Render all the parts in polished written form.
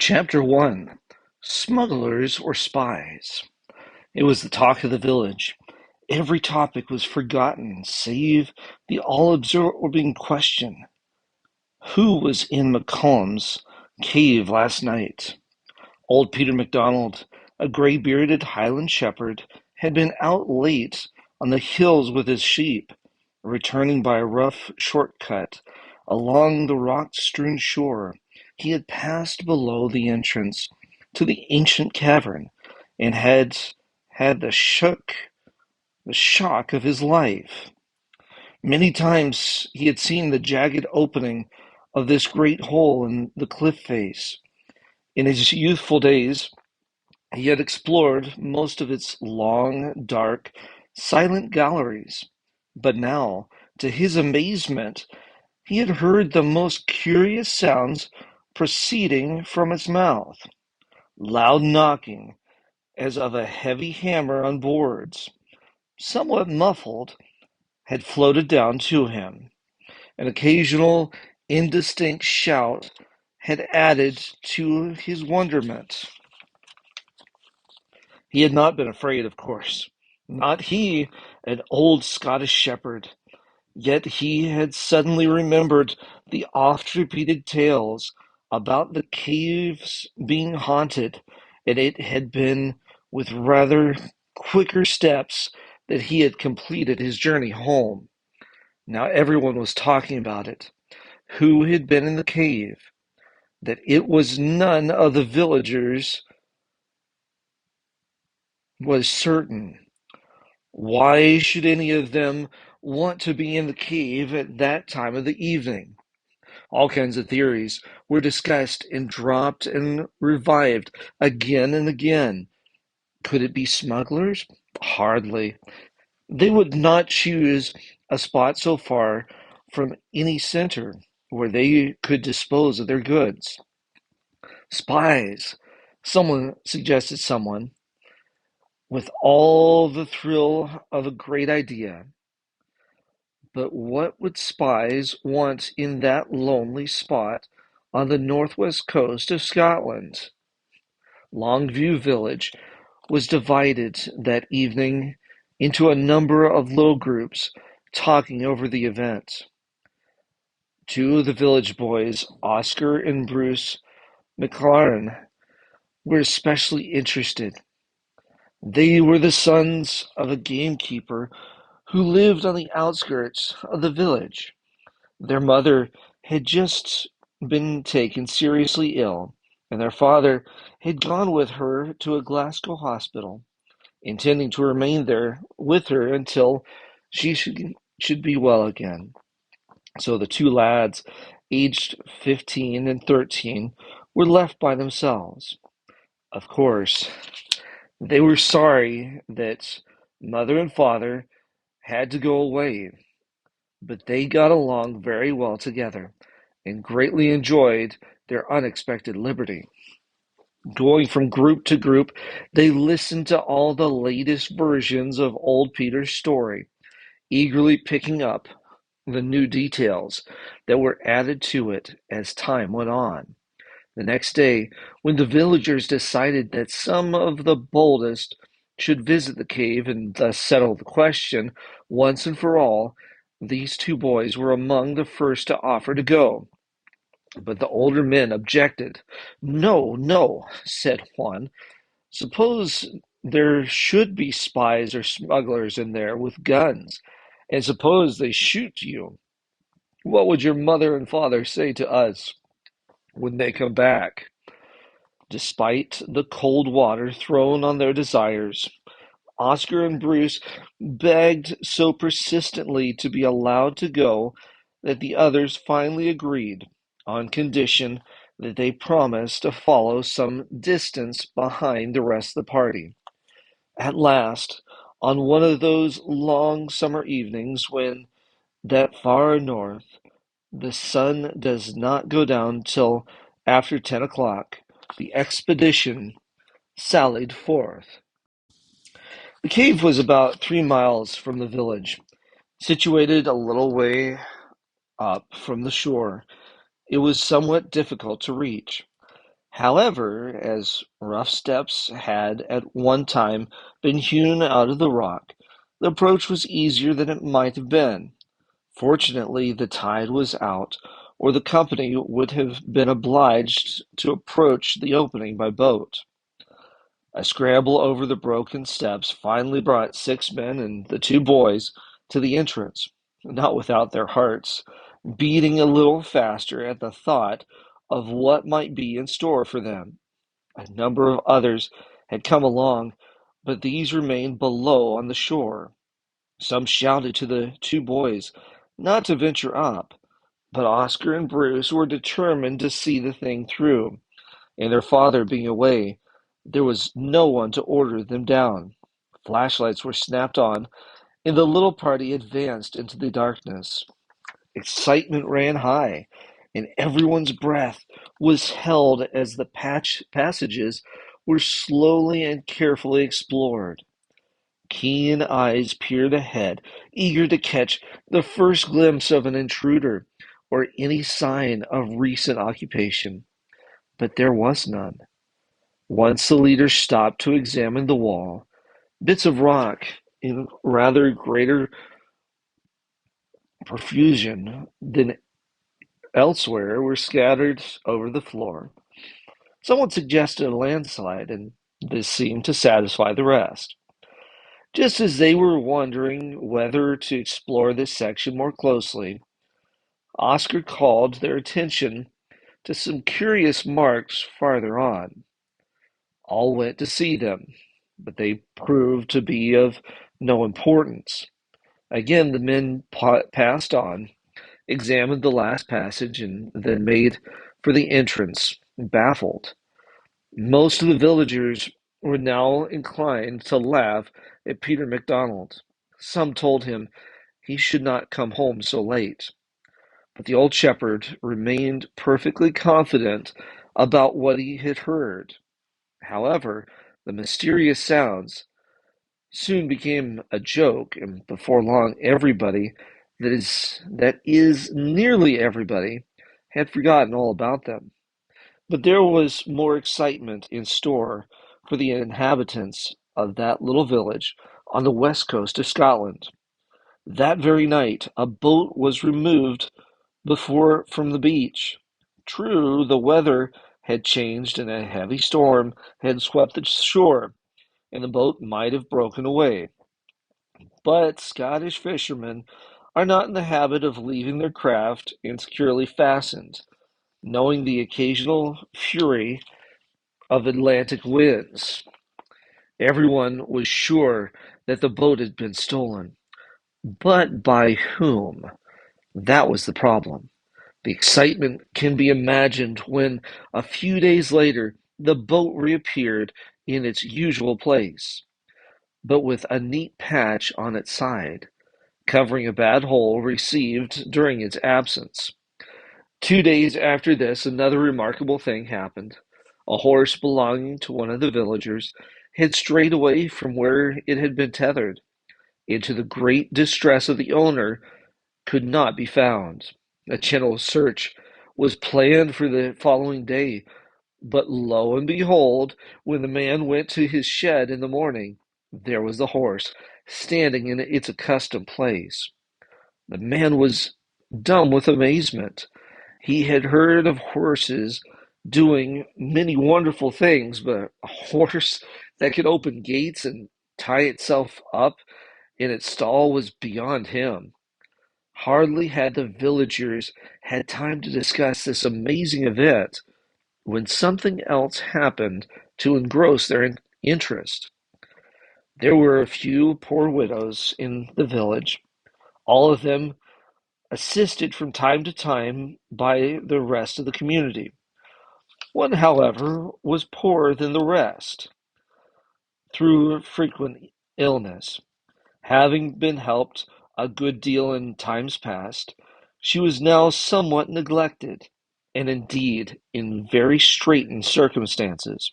Chapter 1: Smugglers or Spies? It was the talk of the village. Every topic was forgotten save the all-absorbing question: who was in McCollum's cave last night? Old Peter MacDonald, a gray-bearded Highland shepherd, had been out late on the hills with his sheep, returning by a rough short-cut along the rock-strewn shore. He had passed below the entrance to the ancient cavern, and had had the shock of his life. Many times he had seen the jagged opening of this great hole in the cliff face. In his youthful days, he had explored most of its long, dark, silent galleries, but now, to his amazement, he had heard the most curious sounds proceeding from its mouth. Loud knocking, as of a heavy hammer on boards, somewhat muffled, had floated down to him. An occasional indistinct shout had added to his wonderment. He had not been afraid, of course. Not he, an old Scottish shepherd. Yet he had suddenly remembered the oft-repeated tales about the caves being haunted, and it had been with rather quicker steps that he had completed his journey home. Now everyone was talking about it. Who had been in the cave? That it was none of the villagers was certain. Why should any of them want to be in the cave at that time of the evening? All kinds of theories were discussed and dropped and revived again and again. Could it be smugglers? Hardly. They would not choose a spot so far from any center where they could dispose of their goods. Spies, someone suggested someone, with all the thrill of a great idea. But what would spies want in that lonely spot on the northwest coast of Scotland? Longview village was divided that evening into a number of little groups talking over the event. Two of the village boys, Oscar and Bruce McLaren, were especially interested. They were the sons of a gamekeeper who lived on the outskirts of the village. Their mother had just been taken seriously ill, and their father had gone with her to a Glasgow hospital, intending to remain there with her until she should be well again. So the two lads, aged 15 and 13, were left by themselves. Of course, they were sorry that mother and father had to go away, but they got along very well together and greatly enjoyed their unexpected liberty. Going from group to group, they listened to all the latest versions of old Peter's story, eagerly picking up the new details that were added to it as time went on. The next day, when the villagers decided that some of the boldest should visit the cave and thus settle the question once and for all, these two boys were among the first to offer to go. But the older men objected. No, no, said one. Suppose there should be spies or smugglers in there with guns, and suppose they shoot you. What would your mother and father say to us when they come back? Despite the cold water thrown on their desires, Oscar and Bruce begged so persistently to be allowed to go that the others finally agreed, on condition that they promised to follow some distance behind the rest of the party. At last, on one of those long summer evenings when, that far north, the sun does not go down till after 10 o'clock, the expedition sallied forth. The cave was about 3 miles from the village, situated a little way up from the shore. It was somewhat difficult to reach. However, as rough steps had at one time been hewn out of the rock, the approach was easier than it might have been. Fortunately, the tide was out, or the company would have been obliged to approach the opening by boat. A scramble over the broken steps finally brought six men and the two boys to the entrance, not without their hearts beating a little faster at the thought of what might be in store for them. A number of others had come along, but these remained below on the shore. Some shouted to the two boys not to venture up, but Oscar and Bruce were determined to see the thing through, and their father being away, there was no one to order them down. Flashlights were snapped on, and the little party advanced into the darkness. Excitement ran high, and everyone's breath was held as the passages were slowly and carefully explored. Keen eyes peered ahead, eager to catch the first glimpse of an intruder or any sign of recent occupation. But there was none. Once the leaders stopped to examine the wall, bits of rock in rather greater profusion than elsewhere were scattered over the floor. Someone suggested a landslide, and this seemed to satisfy the rest. Just as they were wondering whether to explore this section more closely, Oscar called their attention to some curious marks farther on. All went to see them, but they proved to be of no importance. Again, the men passed on, examined the last passage, and then made for the entrance, baffled. Most of the villagers were now inclined to laugh at Peter MacDonald. Some told him he should not come home so late, but the old shepherd remained perfectly confident about what he had heard. However, the mysterious sounds soon became a joke, and before long everybody, that is nearly everybody, had forgotten all about them. But there was more excitement in store for the inhabitants of that little village on the west coast of Scotland. That very night a boat was removed before from the beach. True, the weather had changed and a heavy storm had swept the shore, and the boat might have broken away. But Scottish fishermen are not in the habit of leaving their craft insecurely fastened, knowing the occasional fury of Atlantic winds. Everyone was sure that the boat had been stolen. But by whom? That was the problem. The excitement can be imagined when, a few days later, the boat reappeared in its usual place, but with a neat patch on its side, covering a bad hole received during its absence. 2 days after this, another remarkable thing happened. A horse belonging to one of the villagers had strayed away from where it had been tethered, and to the great distress of the owner, could not be found. A general search was planned for the following day, but lo and behold, when the man went to his shed in the morning, there was the horse, standing in its accustomed place. The man was dumb with amazement. He had heard of horses doing many wonderful things, but a horse that could open gates and tie itself up in its stall was beyond him. Hardly had the villagers had time to discuss this amazing event when something else happened to engross their interest. There were a few poor widows in the village, all of them assisted from time to time by the rest of the community. One, however, was poorer than the rest through frequent illness. Having been helped a good deal in times past, she was now somewhat neglected, and indeed in very straitened circumstances.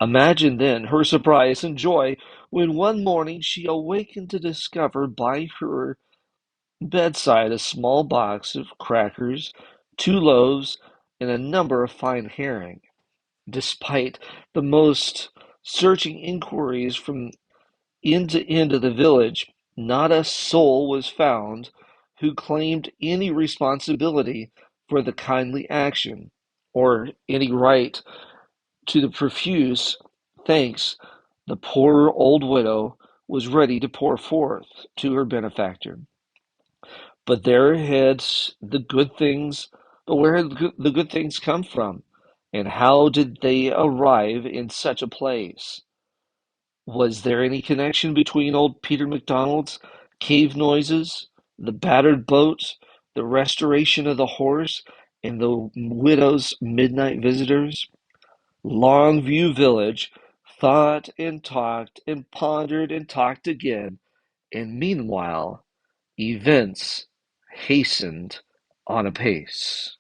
Imagine then her surprise and joy when one morning she awakened to discover by her bedside a small box of crackers, two loaves, and a number of fine herring. Despite the most searching inquiries from end to end of the village, not a soul was found who claimed any responsibility for the kindly action, or any right to the profuse thanks the poor old widow was ready to pour forth to her benefactor. But there had the good things, but where had the good things come from? And how did they arrive in such a place? Was there any connection between old Peter MacDonald's cave noises, the battered boat, the restoration of the horse, and the widow's midnight visitors? Longview Village thought and talked and pondered and talked again, and meanwhile events hastened on apace.